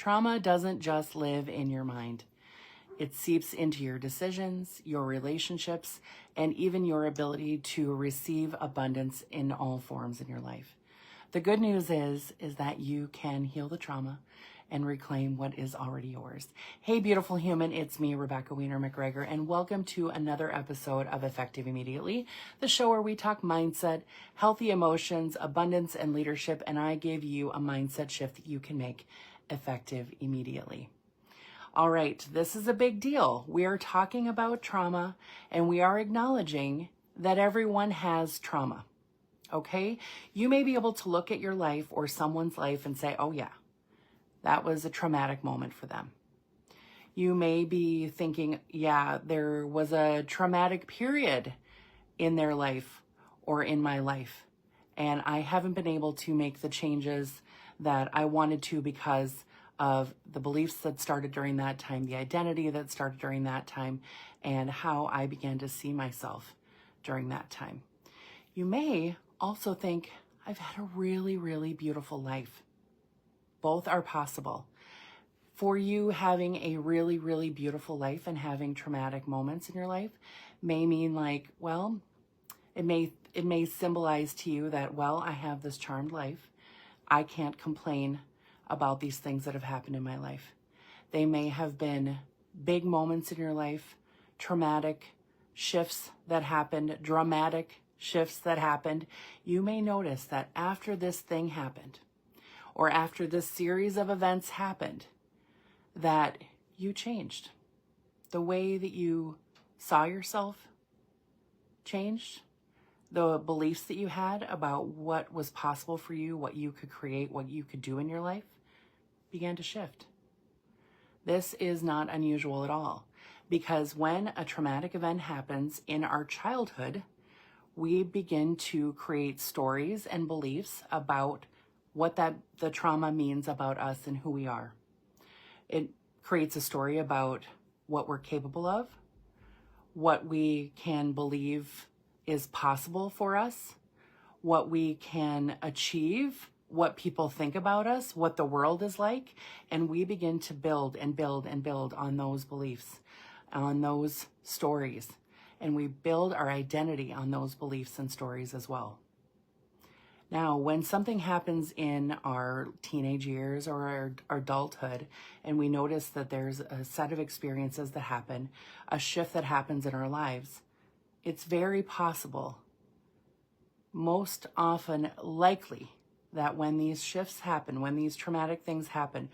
Trauma doesn't just live in your mind. It seeps into your decisions, your relationships, and even your ability to receive abundance in all forms in your life. The good news is that you can heal the trauma and reclaim what is already yours. Hey, beautiful human, it's me, Rebecca Wiener McGregor, and welcome to another episode of Effective Immediately, the show where we talk mindset, healthy emotions, abundance, and leadership, and I give you a mindset shift that you can make effective immediately. All right, this is a big deal. We are talking about trauma, and we are acknowledging that everyone has trauma, okay? You may be able to look at your life or someone's life and say, oh yeah, that was a traumatic moment for them. You may be thinking, yeah, there was a traumatic period in their life or in my life, and I haven't been able to make the changes that I wanted to because of the beliefs that started during that time, the identity that started during that time, and how I began to see myself during that time. You may also think, I've had a really, really beautiful life. Both are possible. For you, having a really, really beautiful life and having traumatic moments in your life may mean like, well, it may symbolize to you that, well, I have this charmed life. I can't complain about these things that have happened in my life. They may have been big moments in your life, traumatic shifts that happened, dramatic shifts that happened. You may notice that after this thing happened, or after this series of events happened, that you changed. The way that you saw yourself changed. The beliefs that you had about what was possible for you, what you could create, what you could do in your life began to shift. This is not unusual at all, because when a traumatic event happens in our childhood, we begin to create stories and beliefs about what the trauma means about us and who we are. It creates a story about what we're capable of, what we can believe is possible for us, what we can achieve, what people think about us, what the world is like, and we begin to build and build and build on those beliefs, on those stories, and we build our identity on those beliefs and stories as well. Now, when something happens in our teenage years or our adulthood, and we notice that there's a set of experiences that happen, a shift that happens in our lives, it's very possible, most often likely, that when these shifts happen, when these traumatic things happen,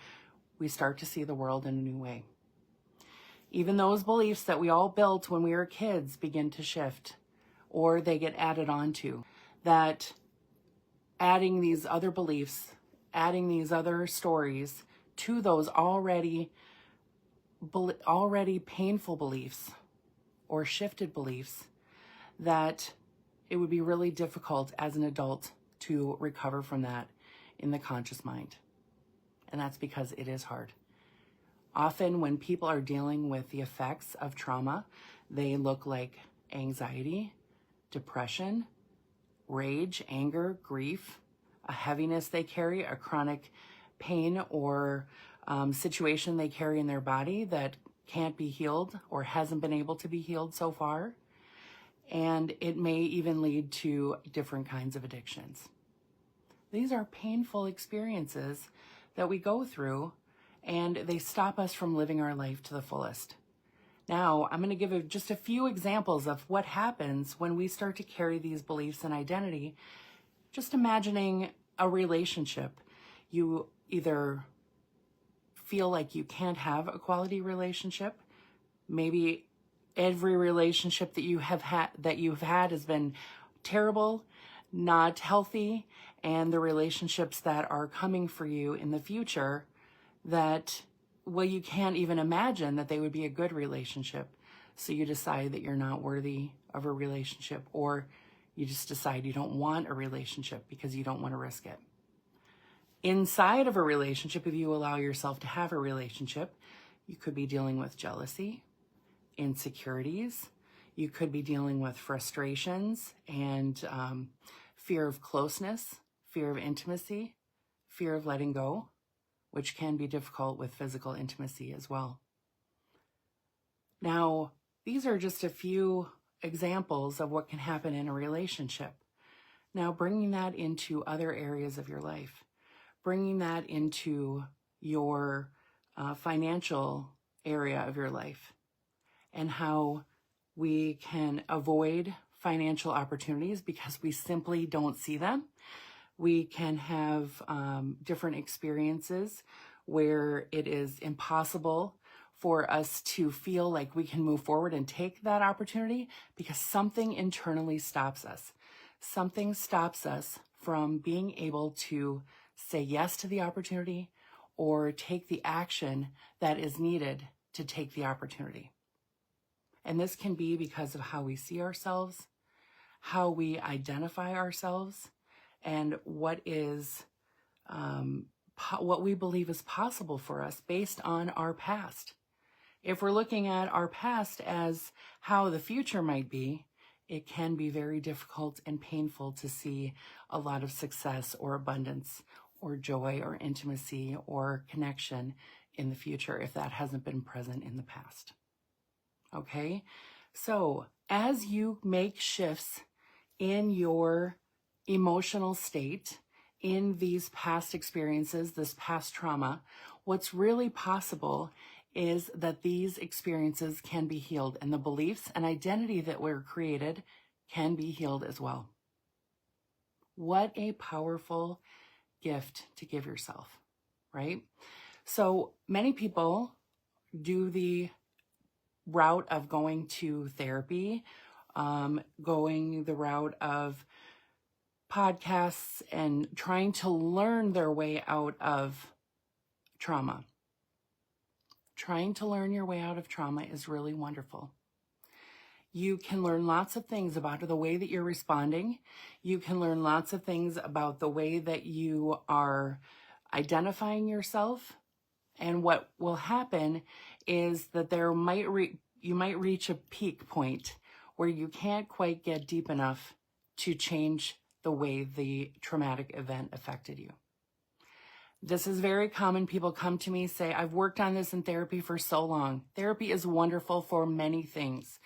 we start to see the world in a new way. Even those beliefs that we all built when we were kids begin to shift, or they get added onto. That adding these other beliefs, adding these other stories to those already painful beliefs or shifted beliefs, that it would be really difficult as an adult to recover from that in the conscious mind. And that's because it is hard. Often when people are dealing with the effects of trauma, they look like anxiety, depression, rage, anger, grief, a heaviness they carry, a chronic pain or situation they carry in their body that can't be healed or hasn't been able to be healed so far. And it may even lead to different kinds of addictions. These are painful experiences that we go through, and they stop us from living our life to the fullest. Now, I'm going to give just a few examples of what happens when we start to carry these beliefs and identity. Just imagining a relationship. You either feel like you can't have a quality relationship. Maybe every relationship that you've had has been terrible, not healthy, and the relationships that are coming for you in the future that, well, you can't even imagine that they would be a good relationship. So you decide that you're not worthy of a relationship, or you just decide you don't want a relationship because you don't want to risk it. Inside of a relationship, if you allow yourself to have a relationship, you could be dealing with jealousy, insecurities. You could be dealing with frustrations and fear of closeness, fear of intimacy, fear of letting go. which can be difficult with physical intimacy as well. Now, these are just a few examples of what can happen in a relationship. Now, bringing that into other areas of your life, bringing that into your financial area of your life, and how we can avoid financial opportunities because we simply don't see them. We can have different experiences where it is impossible for us to feel like we can move forward and take that opportunity because something internally stops us. Something stops us from being able to say yes to the opportunity or take the action that is needed to take the opportunity. And this can be because of how we see ourselves, how we identify ourselves, and what is what we believe is possible for us based on our past. If we're looking at our past as how the future might be, it can be very difficult and painful to see a lot of success or abundance or joy or intimacy or connection in the future if that hasn't been present in the past. Okay? So as you make shifts in your emotional state, in these past experiences, this past trauma, what's really possible is that these experiences can be healed, and the beliefs and identity that were created can be healed as well. What a powerful gift to give yourself, right? So many people do the route of going to therapy, going the route of podcasts and trying to learn their way out of trauma. Trying to learn your way out of trauma is really wonderful. You can learn lots of things about the way that you're responding. You can learn lots of things about the way that you are identifying yourself. And what will happen is that you might reach a peak point where you can't quite get deep enough to change the way the traumatic event affected you. This is very common. People come to me, say, I've worked on this in therapy for so long. Therapy is wonderful for many things.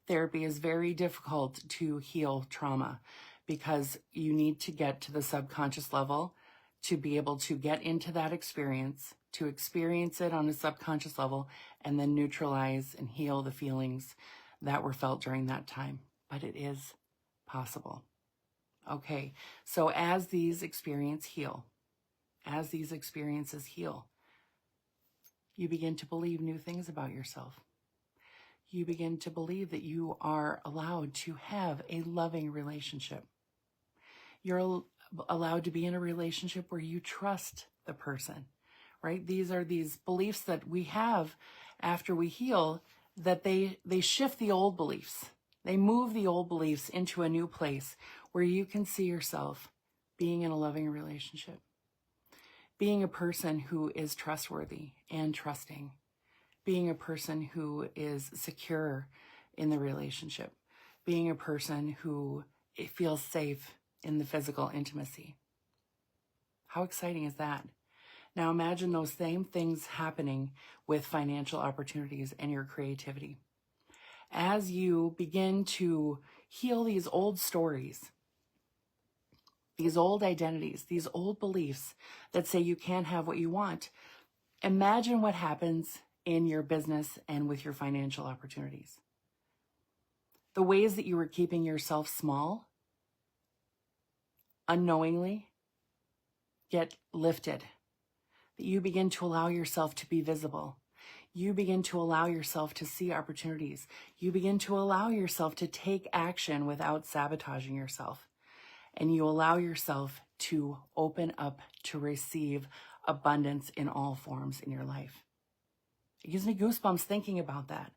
Therapy is very difficult to heal trauma because you need to get to the subconscious level to be able to get into that experience, to experience it on a subconscious level, and then neutralize and heal the feelings that were felt during that time. But it is possible. Okay, so as these experiences heal, you begin to believe new things about yourself. You begin to believe that you are allowed to have a loving relationship. You're allowed to be in a relationship where you trust the person, right? These are these beliefs that we have after we heal, that they shift the old beliefs. They move the old beliefs into a new place where you can see yourself being in a loving relationship, being a person who is trustworthy and trusting, being a person who is secure in the relationship, being a person who feels safe in the physical intimacy. How exciting is that? Now imagine those same things happening with financial opportunities and your creativity. As you begin to heal these old stories, these old identities, these old beliefs that say you can't have what you want, imagine what happens in your business and with your financial opportunities. The ways that you were keeping yourself small, unknowingly, get lifted. That you begin to allow yourself to be visible. You begin to allow yourself to see opportunities. You begin to allow yourself to take action without sabotaging yourself. And you allow yourself to open up to receive abundance in all forms in your life. It gives me goosebumps thinking about that.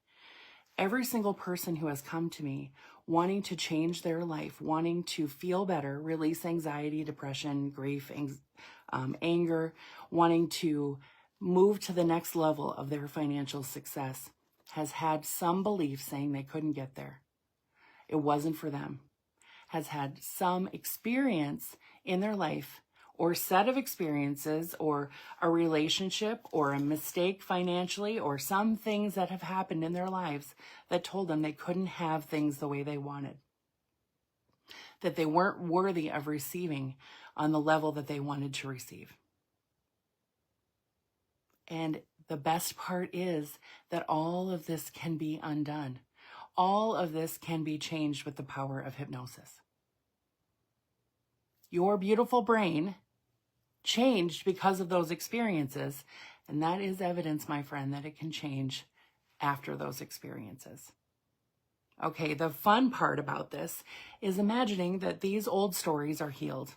Every single person who has come to me wanting to change their life, wanting to feel better, release anxiety, depression, grief, anger, wanting to move to the next level of their financial success, has had some belief saying they couldn't get there. It wasn't for them. Has had some experience in their life or set of experiences or a relationship or a mistake financially or some things that have happened in their lives that told them they couldn't have things the way they wanted, that they weren't worthy of receiving on the level that they wanted to receive. And the best part is that all of this can be undone. All of this can be changed with the power of hypnosis. Your beautiful brain changed because of those experiences, and that is evidence, my friend, that it can change after those experiences. Okay, the fun part about this is imagining that these old stories are healed,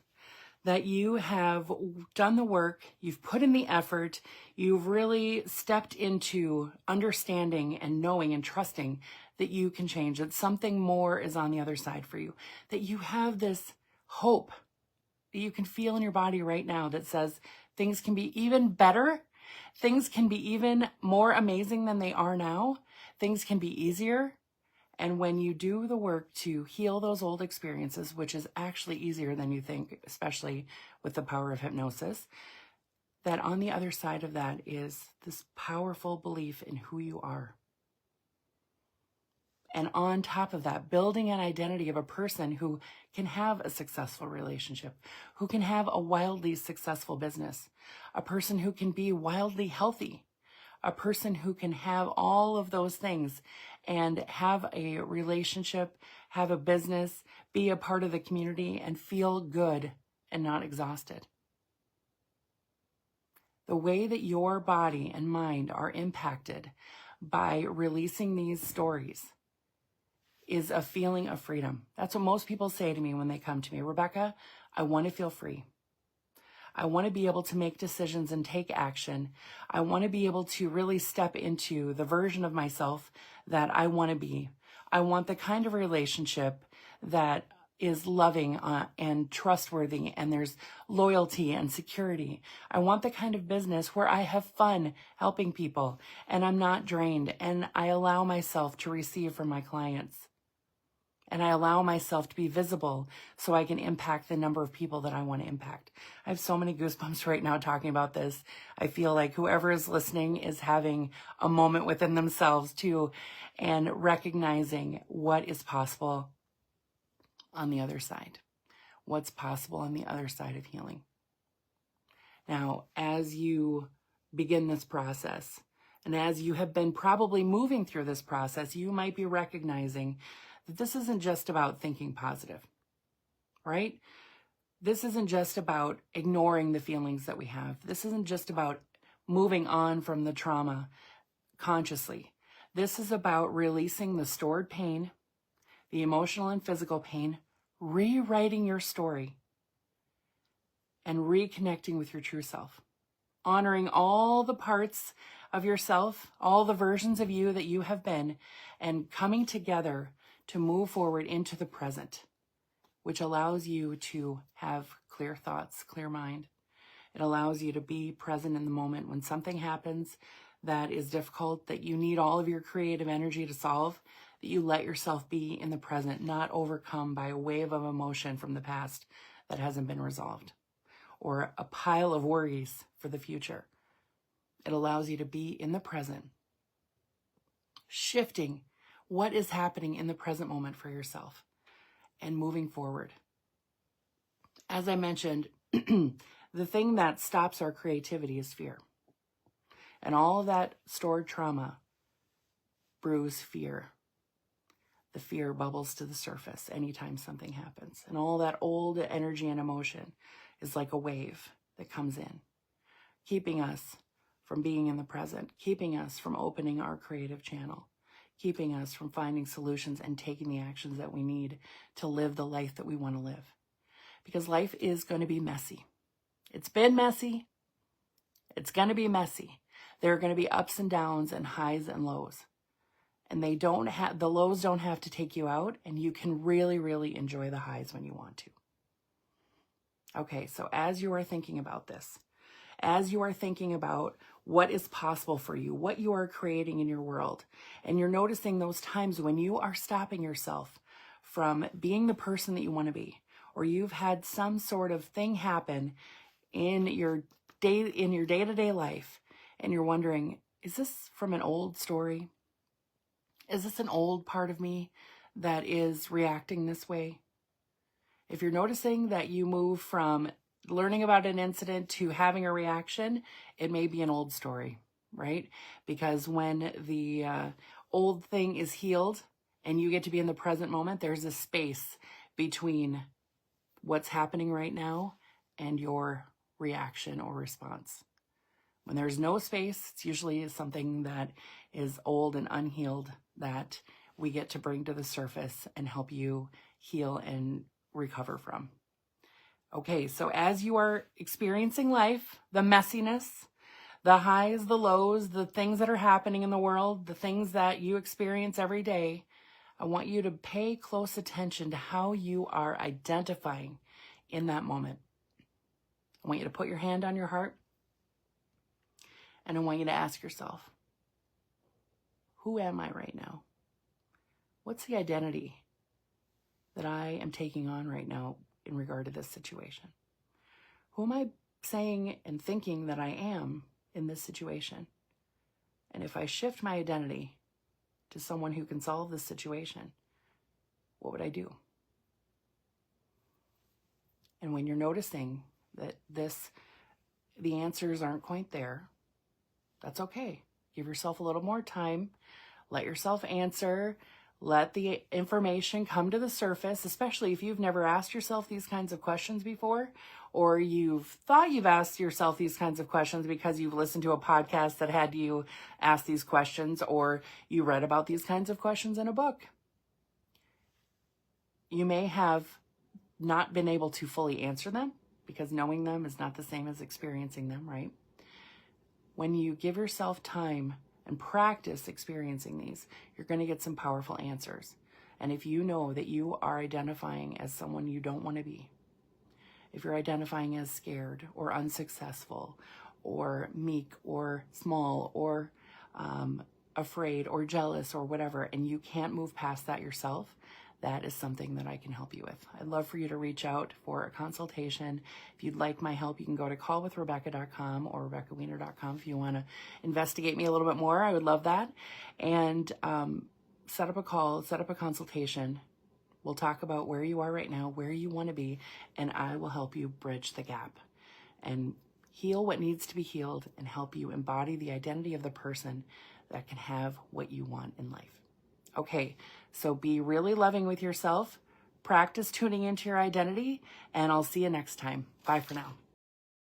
that you have done the work, you've put in the effort, you've really stepped into understanding and knowing and trusting that you can change, that something more is on the other side for you, that you have this hope that you can feel in your body right now that says things can be even better, things can be even more amazing than they are now, things can be easier. And when you do the work to heal those old experiences, which is actually easier than you think, especially with the power of hypnosis, that on the other side of that is this powerful belief in who you are. And on top of that, building an identity of a person who can have a successful relationship, who can have a wildly successful business, a person who can be wildly healthy, a person who can have all of those things and have a relationship, have a business, be a part of the community, and feel good and not exhausted. The way that your body and mind are impacted by releasing these stories is a feeling of freedom. That's what most people say to me when they come to me. Rebecca, I want to feel free. I want to be able to make decisions and take action. I want to be able to really step into the version of myself that I want to be. I want the kind of relationship that is loving and trustworthy, and there's loyalty and security. I want the kind of business where I have fun helping people and I'm not drained, and I allow myself to receive from my clients. And I allow myself to be visible so I can impact the number of people that I want to impact. I have so many goosebumps right now talking about this. I feel like whoever is listening is having a moment within themselves too, and recognizing what is possible on the other side. What's possible on the other side of healing. Now, as you begin this process, and as you have been probably moving through this process, you might be recognizing that this isn't just about thinking positive, right? This isn't just about ignoring the feelings that we have. This isn't just about moving on from the trauma consciously. This is about releasing the stored pain, the emotional and physical pain, rewriting your story, and reconnecting with your true self. Honoring all the parts of yourself, all the versions of you that you have been, and coming together to move forward into the present, which allows you to have clear thoughts, clear mind. It allows you to be present in the moment when something happens that is difficult, that you need all of your creative energy to solve, that you let yourself be in the present, not overcome by a wave of emotion from the past that hasn't been resolved, or a pile of worries for the future. It allows you to be in the present, shifting what is happening in the present moment for yourself and moving forward. As I mentioned, the thing that stops our creativity is fear. And all of that stored trauma brews fear. The fear bubbles to the surface anytime something happens. And all that old energy and emotion is like a wave that comes in, keeping us from being in the present, keeping us from opening our creative channel, keeping us from finding solutions and taking the actions that we need to live the life that we want to live. Because life is going to be messy. It's been messy. It's going to be messy. There are going to be ups and downs and highs and lows. And the lows don't have to take you out, and you can really, really enjoy the highs when you want to. Okay, so as you are thinking about this, as you are thinking about what is possible for you, what you are creating in your world, and you're noticing those times when you are stopping yourself from being the person that you want to be, or you've had some sort of thing happen in your day-to-day life, and you're wondering, is this from an old story? Is this an old part of me that is reacting this way? If you're noticing that you move from learning about an incident to having a reaction, it may be an old story, right? Because when the old thing is healed and you get to be in the present moment, there's a space between what's happening right now and your reaction or response. When there's no space, it's usually something that is old and unhealed that we get to bring to the surface and help you heal and recover from. Okay, so as you are experiencing life, the messiness, the highs, the lows, the things that are happening in the world, the things that you experience every day, I want you to pay close attention to how you are identifying in that moment. I want you to put your hand on your heart, and I want you to ask yourself, who am I right now? What's the identity that I am taking on right now in regard to this situation? Who am I saying and thinking that I am in this situation? And if I shift my identity to someone who can solve this situation, what would I do? And when you're noticing that the answers aren't quite there, that's okay. Give yourself a little more time. Let yourself answer. Let the information come to the surface, especially if you've never asked yourself these kinds of questions before, or you've thought you've asked yourself these kinds of questions because you've listened to a podcast that had you ask these questions, or you read about these kinds of questions in a book. You may have not been able to fully answer them because knowing them is not the same as experiencing them, right? When you give yourself time and practice experiencing these, you're going to get some powerful answers. And if you know that you are identifying as someone you don't want to be, if you're identifying as scared or unsuccessful or meek or small or afraid or jealous or whatever, and you can't move past that yourself, that is something that I can help you with. I'd love for you to reach out for a consultation. If you'd like my help, you can go to callwithrebecca.com or RebeccaWiener.com if you want to investigate me a little bit more. I would love that. And set up a call, set up a consultation. We'll talk about where you are right now, where you want to be, and I will help you bridge the gap and heal what needs to be healed and help you embody the identity of the person that can have what you want in life. Okay, so be really loving with yourself, practice tuning into your identity, and I'll see you next time. Bye for now.